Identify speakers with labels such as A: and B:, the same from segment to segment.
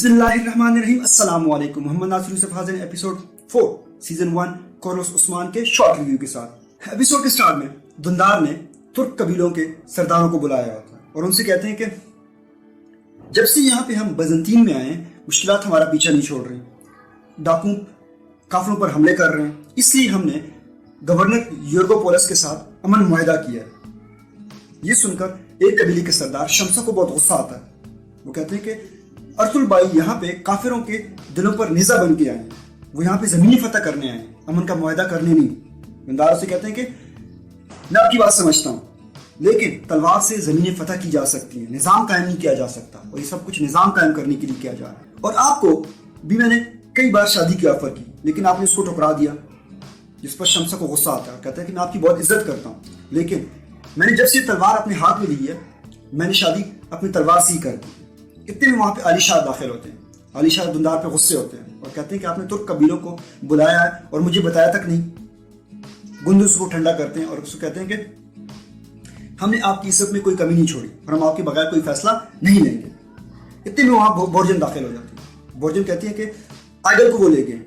A: बिस्मिल्लाहिर्रहमानिर्रहीम। अस्सलाम वालेकुम। मोहम्मद नासिर यूसुफ हाजिर एपिसोड 4 सीजन 1 कार्लोस उस्मान के शॉर्ट रिव्यू के साथ। एपिसोड के स्टार्ट में दुंदार ने तुर्क कबीलों के सरदारों को बुलाया होता है और उनसे कहते हैं कि जब से यहाँ पे हम बजंतीन में आए हैं मुश्किलात हमारा पीछा नहीं छोड़ रही, डाकू काफिलों पर हमले कर रहे हैं, इसलिए हमने गवर्नर यूर्गोपोलस के साथ अमन मुआहदा किया है। ये सुनकर एक कबीले के सरदार शमसा को बहुत गुस्सा आता है। वो कहते हैं कि अर्तुल बाई यहाँ पे काफिरों के दिलों पर निज़ा बन के आए हैं, वो यहाँ पे जमीनी फतह करने आए हैं, अमन का मुआहदा करने नहीं। दुंदार से कहते हैं कि मैं आपकी बात समझता हूँ, लेकिन तलवार से जमीनी फतह की जा सकती है, निज़ाम कायम नहीं किया जा सकता, और ये सब कुछ निज़ाम कायम करने के लिए किया जा रहा है। और आपको भी मैंने कई बार शादी की ऑफर की, लेकिन आपने उसको ठुकरा दिया, जिस पर शमसा को गुस्सा आता है। कहता है कि मैं आपकी बहुत इज्जत करता हूँ, लेकिन मैंने जब से तलवार अपने हाथ में ली है मैंने शादी अपनी तलवार से ही कर दी। इतने में वहाँ पे अली शाह दाखिल होते हैं। अली शाह दुंदार पे गुस्से होते हैं और कहते हैं कि आपने तुर्क कबीलों को बुलाया है और मुझे बताया तक नहीं। गुंदुस को ठंडा करते हैं और उसको कहते हैं कि हमने आपकी इज्जत में कोई कमी नहीं छोड़ी और हम आपके बगैर कोई फैसला नहीं लेंगे। इतने में वहाँ बोर्जन दाखिल हो जाती है। बोर्जन कहती है कि आगल को वो ले गए।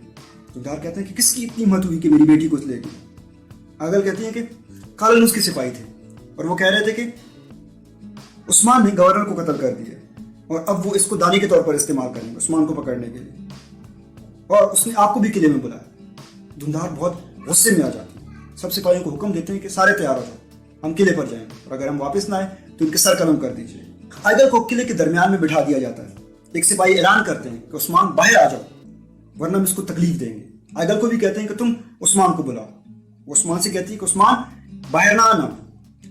A: दुंदार कहते हैं कि किसकी इतनी हिम्मत हुई कि मेरी बेटी को ले गए। आगल कहती है कि कालनुस के सिपाही थे और वो कह रहे थे कि उस्मान ने गवर्नर को कत्ल कर दिया और अब वो इसको दाने के तौर पर इस्तेमाल करेंगे उस्मान को पकड़ने के लिए, और उसने आपको भी किले में बुलाया। धुंधार बहुत गुस्से में आ जाती है। सब सिपाहियों को हुक्म देते हैं कि सारे तैयार हो जाओ, हम किले पर जाएंगे, और अगर हम वापस ना आए तो इनके सर कलम कर दीजिए। आइदल को किले के दरमियान में बिठा दिया जाता है। एक सिपाही ऐलान करते हैं कि उस्मान बाहर आ जाओ वरना हम इसको तकलीफ देंगे। आइदल को भी कहते हैं कि तुम उस्मान को बुलाओ। उस्मान से कहती है कि उस्मान बाहर ना आना,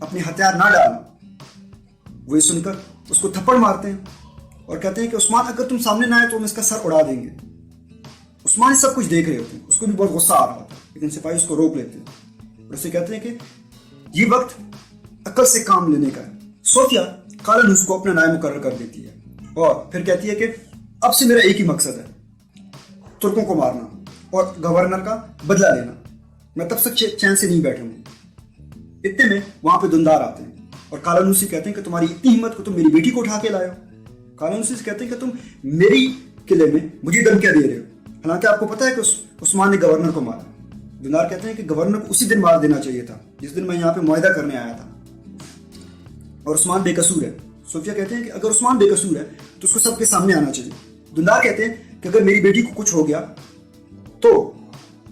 A: अपने हथियार ना डालना। वो ये सुनकर उसको थप्पड़ मारते हैं और कहते हैं कि उस्मान अगर तुम सामने ना आए तो हम इसका सर उड़ा देंगे। उस्मान सब कुछ देख रहे होते हैं, उसको भी बहुत गुस्सा आ रहा होता है, लेकिन सिपाही उसको रोक लेते हैं और उसे कहते हैं कि ये वक्त अकल से काम लेने का है। सोफिया कालनुस को अपना नायब मुकर्रर कर देती है और फिर कहती है कि अब से मेरा एक ही मकसद है, तुर्कों को मारना और गवर्नर का बदला लेना। मैं तब तक चैन से नहीं बैठूंगी। इतने में वहां पे दुंदार आते हैं और कालनुस से कहते हैं कि तुम्हारी इतनी हिम्मत को तुम मेरी बेटी को उठा के लाए हो। कालनुस से कहते हैं कि तुम मेरी किले में मुझे धमकियां दे रहे हो, हालांकि आपको पता है कि उस्मान ने गवर्नर को मारा। दुंदार कहते हैं कि गवर्नर को उसी दिन मार देना चाहिए था जिस दिन मैं यहाँ पे मुआहदा करने आया था, और उस्मान बेकसूर है। सोफिया कहते हैं कि अगर उस्मान बेकसूर है तो उसको सबके सामने आना चाहिए। दुंदार कहते हैं कि अगर मेरी बेटी को कुछ हो गया तो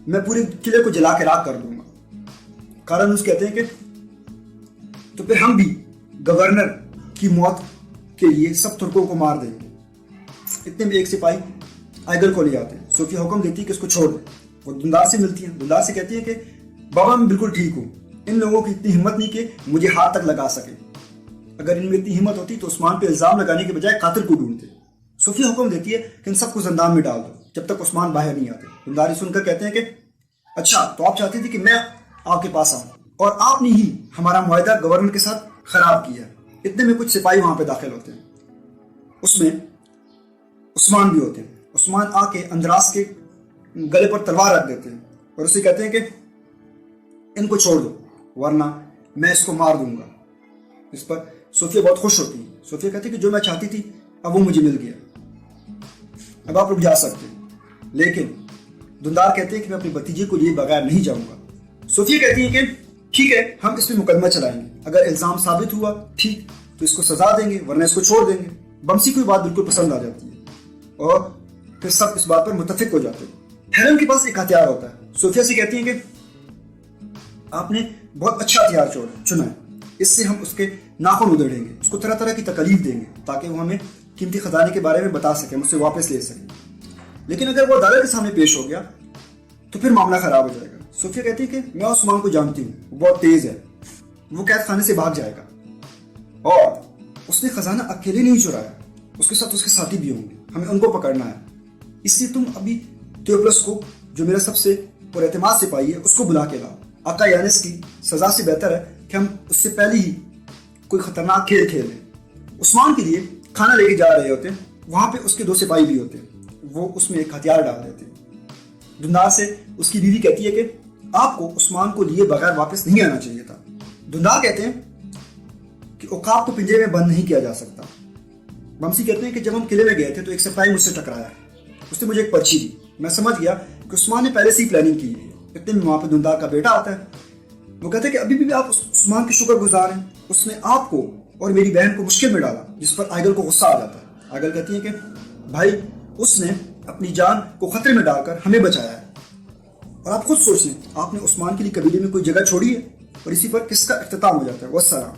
A: मैं पूरे किले को जला के राख कर दूंगा। कालनुस कहते हैं कि तो फिर हम भी गवर्नर की मौत के लिए सब तुर्कों को मार देंगे। इतने में एक सिपाही आइगल को ले आते हैं। सोफिया हुक्म देती है कि इसको छोड़ दे। वो दुंदार से मिलती है। दुंदार से कहती है कि बाबा मैं बिल्कुल ठीक हूँ, इन लोगों की इतनी हिम्मत नहीं कि मुझे हाथ तक लगा सके। अगर इनमें इतनी हिम्मत होती तो उस्मान पे इल्जाम लगाने के बजाय कातिल को ढूंढते। सोफिया हुक्म देती है कि इन सबको जिंदान में डाल दो जब तक उस्मान बाहर नहीं आते। दुंदारी सुनकर कहते हैं कि अच्छा तो आप चाहती थी कि मैं आपके पास आऊं, और आपने ही हमारा मुआहदा गवर्नर के साथ खराब किया। इतने में कुछ सिपाही वहां पे दाखिल होते हैं, उसमें उस्मान भी होते हैं। उस्मान आके अंद्रास के गले पर तलवार रख देते हैं और उसे कहते हैं कि इनको छोड़ दो वरना मैं इसको मार दूंगा। इस पर सोफिया बहुत खुश होती है। सोफिया कहती है कि जो मैं चाहती थी अब वो मुझे मिल गया, अब आप लोग जा सकते हैं। लेकिन दुंदार कहते हैं कि मैं अपने भतीजे को लिए बगैर नहीं जाऊंगा। सोफिया कहती है कि ठीक है हम इस पे मुकदमा चलाएंगे, अगर इल्जाम साबित हुआ ठीक तो इसको सजा देंगे वरना इसको छोड़ देंगे। बमसी को बात बिल्कुल पसंद आ जाती है और फिर सब इस बात पर मुत्तफिक हो जाते हैं। हेलन के पास एक हथियार होता है। सोफिया से कहती है कि आपने बहुत अच्छा हथियार चुना है, इससे हम उसके नाखून उधेड़ेंगे, उसको तरह तरह की तकलीफ देंगे ताकि वो हमें कीमती खजाने के बारे में बता सके, मुझसे वापस ले सके। लेकिन अगर वो अदालत के सामने पेश हो गया तो फिर मामला खराब हो जाएगा। सोफिया कहती है कि मैं उस्मान को जानती हूँ, वो बहुत तेज है, वो कैद खाने से भाग जाएगा और उसने खजाना अकेले नहीं चुराया, उसके साथ उसके साथी भी होंगे, हमें उनको पकड़ना है। इसलिए तुम अभी थियोप्लस को, जो मेरा सबसे पुरएतमाद सिपाही है, उसको बुला के लाओ। आका यानिस की सजा से बेहतर है कि हम उससे पहले ही कोई खतरनाक खेल खेल लें। उस्मान के लिए खाना लेके जा रहे होते हैं, वहां पे उसके 2 सिपाही भी होते हैं, वो उसमें एक हथियार डाल देते हैं। दुंदार से उसकी बीवी कहती है कि आपको उस्मान को लिए बगैर वापस नहीं आना चाहिए था। दुंदार कहते हैं कि औकाब को पिंजरे में बंद नहीं किया जा सकता, बमसी कहते हैं कि जब हम किले में गए थे तो एक सिपाही मुझसे टकराया, उसने मुझे एक पर्ची दी। मैं समझ गया कि उस्मान ने पहले से ही प्लानिंग की है। इतने में वहाँ पे धुंधार का बेटा आता है। वो कहते हैं कि अभी भी आप उस्मान के शुक्रगुजार हैं, उसने आपको और मेरी बहन को मुश्किल में डाला। जिस पर आइगल को गुस्सा आ जाता है। आइगल कहती है कि भाई उसने अपनी जान को खतरे में डालकर हमें बचाया है, और आप खुद सोच लें आपने उस्मान के लिए कबीले में कोई जगह छोड़ी है। और इसी पर किसका इख्तिताम हो जाता है। वस्सलाम।